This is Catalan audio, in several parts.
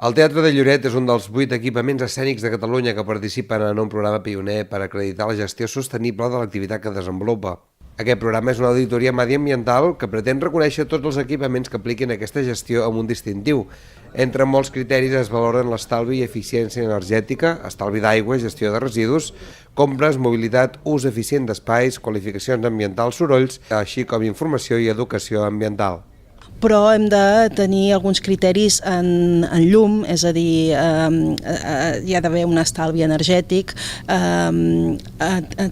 El Teatre de Lloret és un dels 8 equipaments escènics de Catalunya que participen en un programa pioner per acreditar la gestió sostenible de l'activitat que desenvolupa. Aquest programa és una auditoria mediambiental que pretén reconèixer tots els equipaments que apliquin aquesta gestió amb un distintiu. Entre molts criteris es valoren l'estalvi i eficiència energètica, estalvi d'aigua, gestió de residus, compres, mobilitat, ús eficient d'espais, qualificacions ambientals, sorolls, així com informació i educació ambiental. Però hem de tenir alguns criteris en llum, és a dir, hi ha d'haver un estalvi energètic,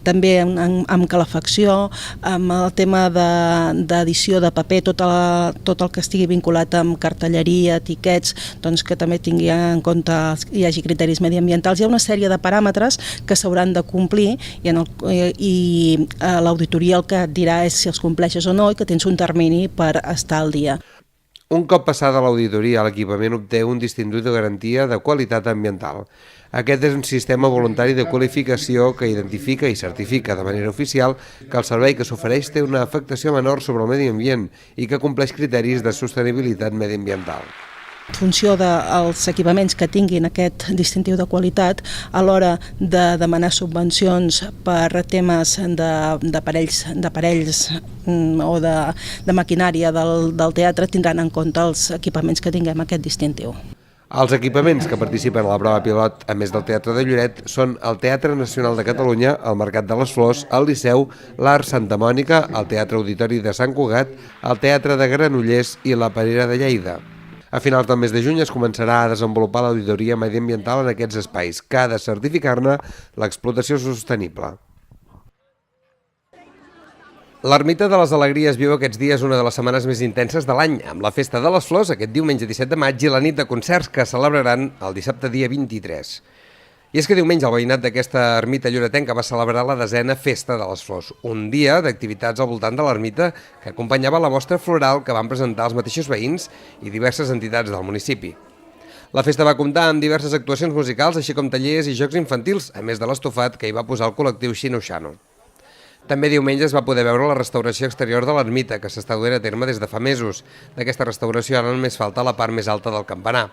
també amb calefacció, amb el tema d'edició de paper, tot el que estigui vinculat amb cartelleria, etiquets, doncs que també tingui en compte hi hagi criteris mediambientals. Hi ha una sèrie de paràmetres que s'hauran de complir i l'auditoria el que et dirà és si els compleixes o no i que tens un termini per estar al dia. Un cop passada l'auditoria, l'equipament obté un distintiu de garantia de qualitat ambiental. Aquest és un sistema voluntari de qualificació que identifica i certifica de manera oficial que el servei que s'ofereix té una afectació menor sobre el medi ambient i que compleix criteris de sostenibilitat mediambiental. En funció dels equipaments que tinguin aquest distintiu de qualitat, a l'hora de demanar subvencions per temes d'aparells o de maquinària del teatre, tindran en compte els equipaments que tinguem aquest distintiu. Els equipaments que participen a la prova pilot, a més del Teatre de Lloret, són el Teatre Nacional de Catalunya, el Mercat de les Flors, el Liceu, l'Art Santa Mònica, el Teatre Auditori de Sant Cugat, el Teatre de Granollers i la Perera de Lleida. A finals del mes de juny es començarà a desenvolupar l'auditoria mediambiental en aquests espais, que ha de certificar-ne l'explotació sostenible. L'Ermita de les Alegries viu aquests dies una de les setmanes més intenses de l'any, amb la Festa de les Flors aquest diumenge 17 de maig i la nit de concerts que celebraran el dissabte dia 23. I és que diumenge el veïnat d'aquesta ermita lloretenca va celebrar la 10a Festa de les Flors, un dia d'activitats al voltant de l'ermita que acompanyava la mostra floral que van presentar els mateixos veïns i diverses entitats del municipi. La festa va comptar amb diverses actuacions musicals, així com tallers i jocs infantils, a més de l'estofat que hi va posar el col·lectiu Xino-Xano. També diumenge es va poder veure la restauració exterior de l'ermita, que s'està duent a terme des de fa mesos. D'aquesta restauració ara només falta la part més alta del campanar.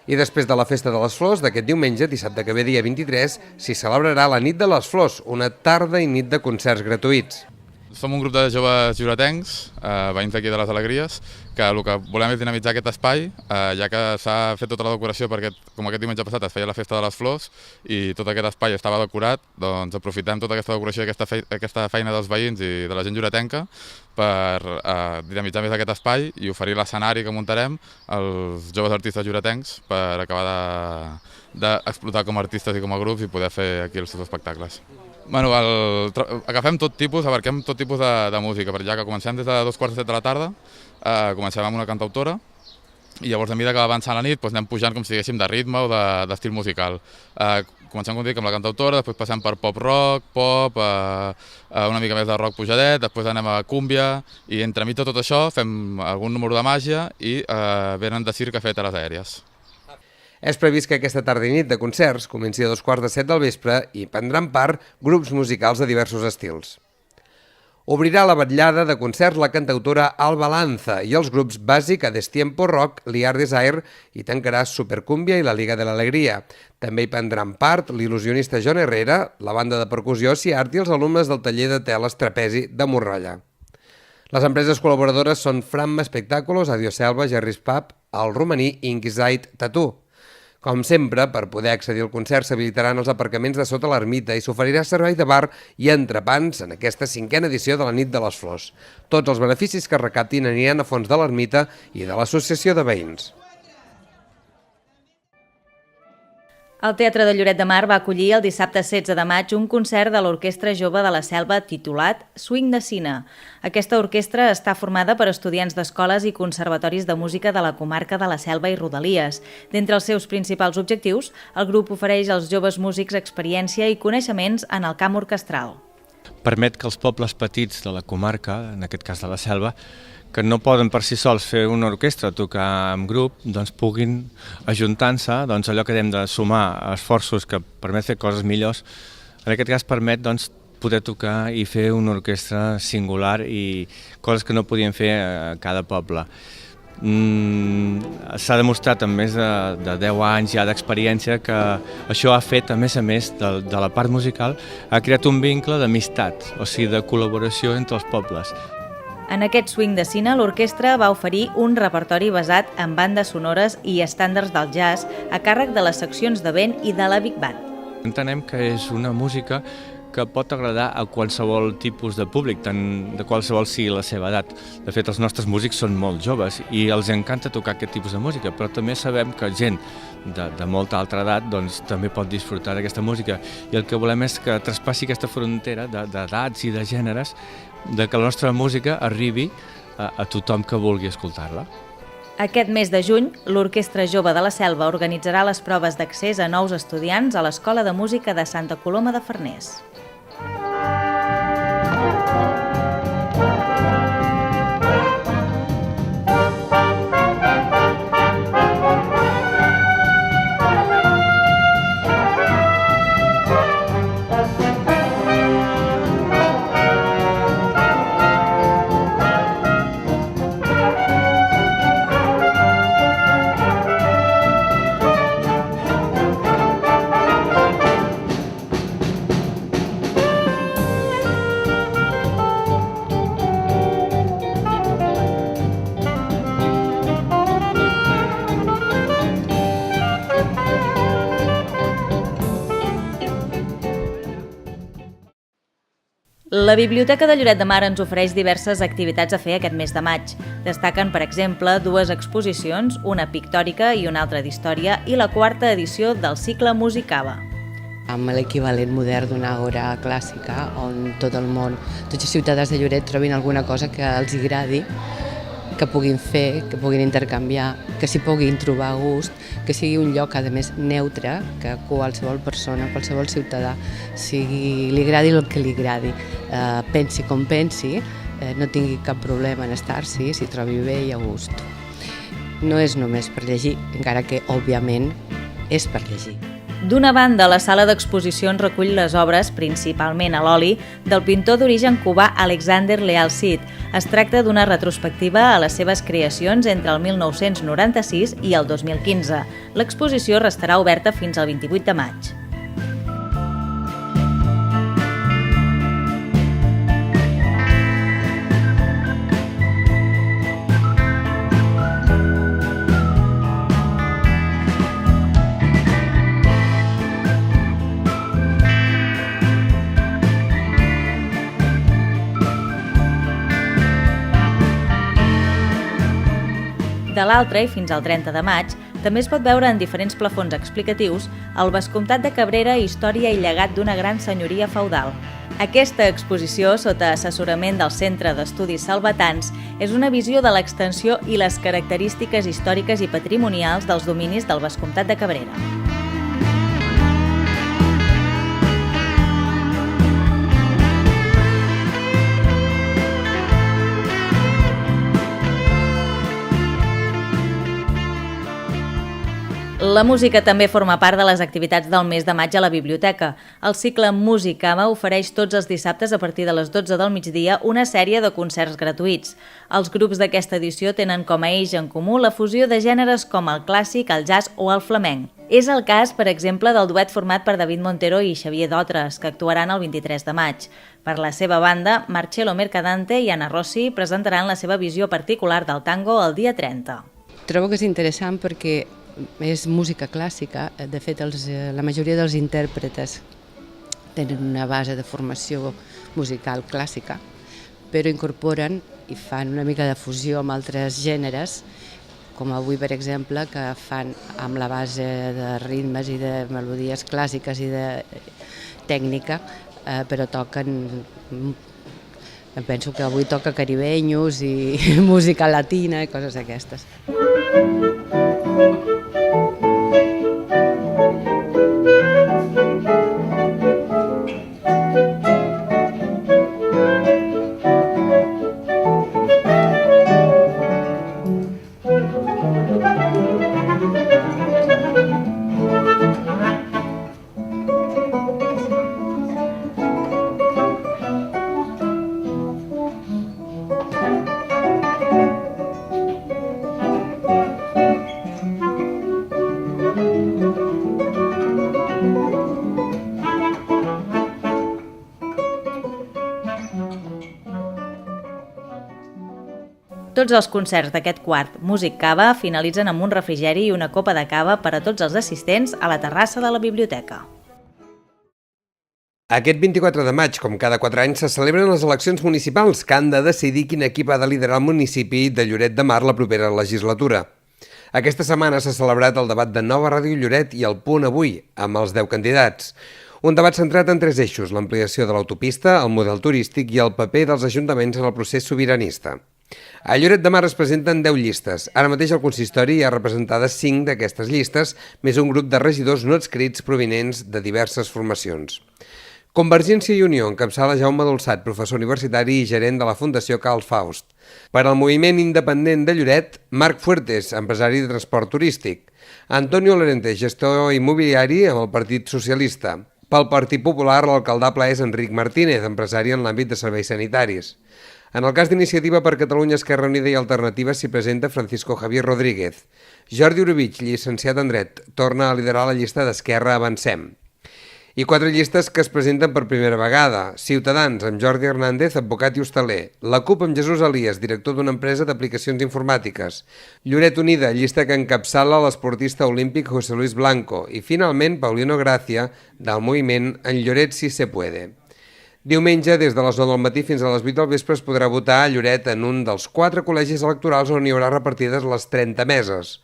I després de la Festa de les Flors, d'aquest diumenge, dissabte que ve dia 23, s'hi celebrarà la Nit de les Flors, una tarda i nit de concerts gratuïts. Som un grup de joves lloretencs, veïns d'aquí de les Alegries, que el que volem és dinamitzar aquest espai, ja que s'ha fet tota la decoració perquè com aquest diumenge passat es feia la Festa de les Flors i tot aquest espai estava decorat, doncs aprofitem tota aquesta decoració i aquesta feina dels veïns i de la gent lloretenca per dinamitzar més aquest espai i oferir l'escenari que muntarem als joves artistes lloretencs per acabar d'explotar com a artistes i com a grups i poder fer aquí els seus espectacles. Bueno, agafem tot tipus, abarquem tot tipus de música, ja que comencem des de 2:45 de la tarda, comencem amb una cantautora i llavors a mesura que va avançant la nit doncs anem pujant com si diguéssim de ritme o d'estil musical. Comencem com dic amb la cantautora, després passem per pop-rock, pop, una mica més de rock pujadet, després anem a cúmbia i entremig de tot això fem algun número de màgia i venen de circ a fer teles aèries. És previst que aquesta tarda i nit de concerts comenci a 2:45 del vespre i prendran part grups musicals de diversos estils. Obrirà la vetllada de concerts la cantautora Alba Lanza i els grups Bàsic, A Destiempo Rock, Liar Desire i tancarà Supercúmbia i la Liga de l'Alegria. També hi prendran part l'il·lusionista John Herrera, la banda de percussió Ciart i els alumnes del taller de teles Trapezi de Morralla. Les empreses col·laboradores són Framma Espectáculos, Adiós Selva, Jerry's Pub, El Romaní i Inquisite Tattoo. Com sempre, per poder accedir al concert s'habilitaran els aparcaments de sota l'ermita i s'oferirà servei de bar i entrepans en aquesta 5a edició de la Nit de les Flors. Tots els beneficis que es recaptin aniran a fons de l'ermita i de l'Associació de Veïns. El Teatre de Lloret de Mar va acollir el dissabte 16 de maig un concert de l'Orquestra Jove de la Selva titulat Swing de Cine. Aquesta orquestra està formada per estudiants d'escoles i conservatoris de música de la comarca de la Selva i Rodalies. D'entre els seus principals objectius, el grup ofereix als joves músics experiència i coneixements en el camp orquestral. Permet que els pobles petits de la comarca, en aquest cas de la Selva, que no poden per si sols fer una orquestra o tocar en grup, doncs puguin ajuntar-se, doncs allò que hem de sumar esforços que permet fer coses millors, en aquest cas permet doncs, poder tocar i fer una orquestra singular i coses que no podien fer a cada poble. S'ha demostrat amb més de 10 anys ja d'experiència que això ha fet, a més de la part musical, ha creat un vincle d'amistat, o sigui, de col·laboració entre els pobles. En aquest swing de cine, l'orquestra va oferir un repertori basat en bandes sonores i estàndards del jazz a càrrec de les seccions de vent i de la Big Band. Entenem que és una música que pot agradar a qualsevol tipus de públic, tant de qualsevol sigui la seva edat. De fet, els nostres músics són molt joves i els encanta tocar aquest tipus de música, però també sabem que gent de molta altra edat doncs, també pot disfrutar d'aquesta música. I el que volem és que traspassi aquesta frontera d'edats i de gèneres, de que la nostra música arribi a tothom que vulgui escoltar-la. Aquest mes de juny, l'Orquestra Jove de la Selva organitzarà les proves d'accés a nous estudiants a l'Escola de Música de Santa Coloma de Farners. La Biblioteca de Lloret de Mar ens ofereix diverses activitats a fer aquest mes de maig. Destaquen, per exemple, 2 exposicions, una pictòrica i una altra d'història, i la 4a edició del cicle Musicava. Amb l'equivalent modern d'una hora clàssica on tot el món, tots els ciutadans de Lloret trobin alguna cosa que els agradi, que puguin fer, que puguin intercanviar, que s'hi puguin trobar a gust, que sigui un lloc, a més, neutre, que qualsevol persona, qualsevol ciutadà, li agradi el que li agradi, pensi com pensi, no tingui cap problema en estar-s'hi, s'hi trobi bé i a gust. No és només per llegir, encara que, òbviament, és per llegir. D'una banda, la sala d'exposicions recull les obres, principalment a l'oli, del pintor d'origen cubà Alexander Leal Cid. Es tracta d'una retrospectiva a les seves creacions entre el 1996 i el 2015. L'exposició restarà oberta fins al 28 de maig. De l'altra, i fins al 30 de maig, també es pot veure en diferents plafons explicatius el vescomtat de Cabrera, història i llegat d'una gran senyoria feudal. Aquesta exposició, sota assessorament del Centre d'Estudis Salvatans, és una visió de l'extensió i les característiques històriques i patrimonials dels dominis del vescomtat de Cabrera. La música també forma part de les activitats del mes de maig a la biblioteca. El cicle Musicava ofereix tots els dissabtes a partir de les 12 del migdia una sèrie de concerts gratuïts. Els grups d'aquesta edició tenen com a eix en comú la fusió de gèneres com el clàssic, el jazz o el flamenc. És el cas, per exemple, del duet format per David Montero i Xavier Dotres, que actuaran el 23 de maig. Per la seva banda, Marcello Mercadante i Anna Rossi presentaran la seva visió particular del tango el dia 30. Trobo que és interessant perquè és música clàssica. De fet, la majoria dels intèrpretes tenen una base de formació musical clàssica, però incorporen i fan una mica de fusió amb altres gèneres, com avui, per exemple, que fan amb la base de ritmes i de melodies clàssiques i de tècnica, però toquen, penso que avui toca caribenyos i música latina i coses d'aquestes. Tots els concerts d'aquest quart Músic Cava finalitzen amb un refrigeri i una copa de cava per a tots els assistents a la terrassa de la biblioteca. Aquest 24 de maig, com cada 4 anys, se celebren les eleccions municipals que han de decidir quin equip ha de liderar el municipi de Lloret de Mar la propera legislatura. Aquesta setmana s'ha celebrat el debat de Nova Ràdio Lloret i el Punt Avui, amb els 10 candidats. Un debat centrat en 3 eixos, l'ampliació de l'autopista, el model turístic i el paper dels ajuntaments en el procés sobiranista. A Lloret de Mar es presenten 10 llistes. Ara mateix al consistori hi ha representades 5 d'aquestes llistes, més un grup de regidors no adscrits provinents de diverses formacions. Convergència i Unió encapçala Jaume Dolçat, professor universitari i gerent de la Fundació Carl Faust. Per al moviment independent de Lloret, Marc Fuertes, empresari de transport turístic. Antonio Lorente, gestor immobiliari amb el Partit Socialista. Pel Partit Popular, l'alcaldable és Enric Martínez, empresari en l'àmbit de serveis sanitaris. En el cas d'Iniciativa per Catalunya, Esquerra Unida i Alternativa s'hi presenta Francisco Javier Rodríguez. Jordi Orobitg, llicenciat en Dret, torna a liderar la llista d'Esquerra Avancem. I 4 llistes que es presenten per primera vegada. Ciutadans, amb Jordi Hernández, advocat i hostaler. La CUP, amb Jesús Elias, director d'una empresa d'aplicacions informàtiques. Lloret Unida, llista que encapçala l'esportista olímpic José Luis Blanco. I, finalment, Paulino Gracia, del moviment En Lloret Si Se Puede. Diumenge, des de les 9 del matí fins a les 8 del vespre, es podrà votar a Lloret en un dels 4 col·legis electorals on hi haurà repartides les 30 meses.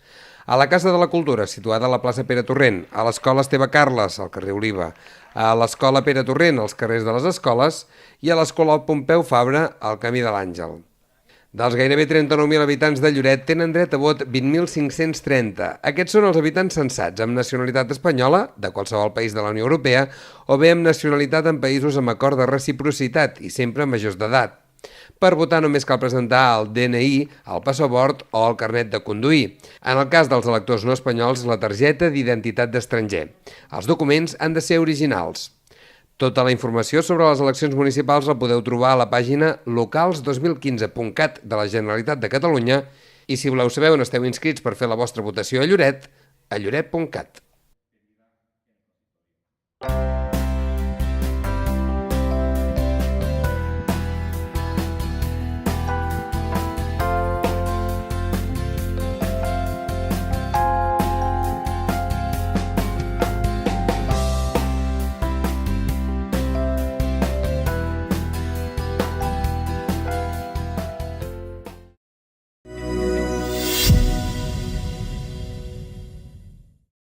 A la Casa de la Cultura, situada a la plaça Pere Torrent, a l'Escola Esteve Carles, al carrer Oliva, a l'Escola Pere Torrent, als carrers de les Escoles, i a l'Escola Pompeu Fabra, al Camí de l'Àngel. Dels gairebé 39.000 habitants de Lloret tenen dret a vot 20.530. Aquests són els habitants censats amb nacionalitat espanyola, de qualsevol país de la Unió Europea, o bé amb nacionalitat en països amb acord de reciprocitat i sempre majors d'edat. Per votar només cal presentar el DNI, el passaport o el carnet de conduir. En el cas dels electors no espanyols, la targeta d'identitat d'estranger. Els documents han de ser originals. Tota la informació sobre les eleccions municipals la podeu trobar a la pàgina locals2015.cat de la Generalitat de Catalunya i si voleu saber on esteu inscrits per fer la vostra votació a Lloret, a lloret.cat.